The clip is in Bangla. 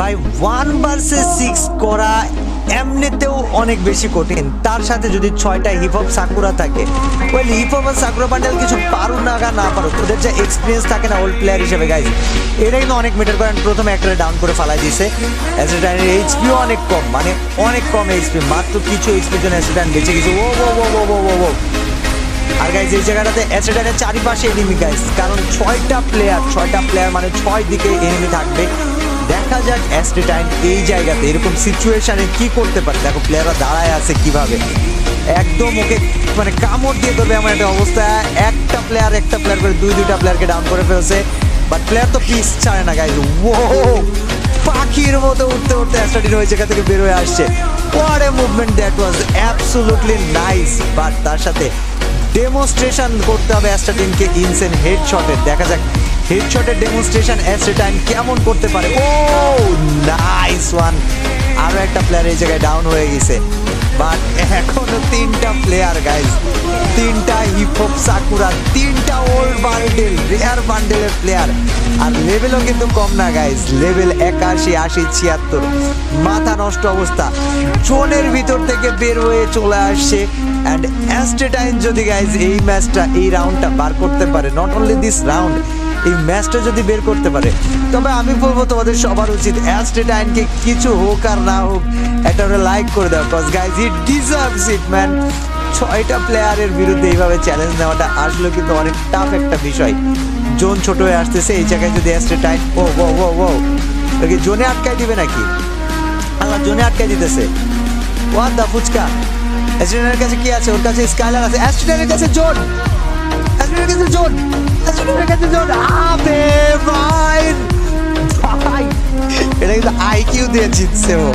ভাই 1 vs 6 করা এমনিতেও অনেক বেশি কঠিন, তার সাথে যদি 6টা হিপহপ সাকুরা থাকে, ওই হিপহপ আর সাকুরা বান্ডেল কিছু পারো না পারো, তোদের যে এক্সপিরিয়েন্স থাকে না ওল্ড প্লেয়ার হিসেবে গাইজ, এটা কিন্তু অনেক মেটার করেন। প্রথমে একটা ডাউন করে ফালাই দিয়েছে। অ্যাসেটাইনের এইচপিও অনেক কম, মানে অনেক কম এইচপি, মাত্র কিছু এইচপির জন্য অ্যাসেটাইন বেঁচে গেছে। ও ও ও ও ও ও ও আর গাইজ এই জায়গাটাতে অ্যাসেটাইনের চারিপাশে এনিমি গাইজ, কারণ 6টা প্লেয়ার মানে 6 দিকে এনিমি থাকবে। দেখা যাক অ্যাসেটাইন এই জায়গাতে এরকম সিচুয়েশনে কি করতে পারে। দেখো প্লেয়াররা দাঁড়ায় আছে কিভাবে, একদম ওকে মানে কামড় দিয়ে দেবে এমন একটা অবস্থা। একটা প্লেয়ার করে দুইটা প্লেয়ারকে ডাউন করে ফেলছে, বাট প্লেয়ার তো পিস ছাড়ে না গাইজ। ও পাখির মতো উঠতে অ্যাসেটাইন ওই জায়গা থেকে বের হয়ে আসছে। What a movement, that was absolutely nice. But তার সাথে ডেমনস্ট্রেশন করতে হবে অ্যাসেটাইনকে ইনসেন হেডশটের। দেখা যাক হেডশটের ডেমনস্ট্রেশন অ্যাসেটাইন কেমন করতে পারে। ও নাইস ওয়ান। আরো একটা প্লেয়ার এই জায়গায় ডাউন হয়ে গেছে, বাট এখনো 3টা প্লেয়ার গাইজ, 3টা হিপহপ সাকুরা, 3টা ওল্ড বান্ডেল, রেয়ার বান্ডেলের প্লেয়ার। আর লেভেলও কিন্তু কম না গাইজ, লেভেল 81, 80, 76, মাথা নষ্ট অবস্থা। জোনের ভিতর থেকে বের হয়ে চলে আসছে। অ্যান্ড অ্যাসেটাইন যদি গাইজ এই ম্যাচটা, এই রাউন্ডটা বার করতে পারে, নট অনলি দিস রাউন্ড, এই ম্যাচটা যদি বের করতে পারে, তবে আমি বলবো তোমাদের সবার উচিত অ্যাসেটাইনকে কিছু হোক আর না হোক একটা লাইক করে দাও, cause guys it deserves it man. 6টা প্লেয়ারের বিরুদ্ধে এইভাবে চ্যালেঞ্জ নেওয়াটা আসলে কিন্তু অনেক টাফ একটা বিষয়। জোন ছোট হয়ে আসতেছে, এই জায়গায় যদি অ্যাসেটাইন ওকে জোনে আটকাই দিবে নাকি? আল্লাহ, জোনে আটকাই দিতেছে। ওয়াট দা ফুচকা। অ্যাসেটাইনের কাছে কি আছে? ওর কাছে স্কাইলার আছে। অ্যাসেটাইনের কাছে জোন, আবে ভাই, এটা কিন্তু আইকিউ দিয়ে জিতছে ও।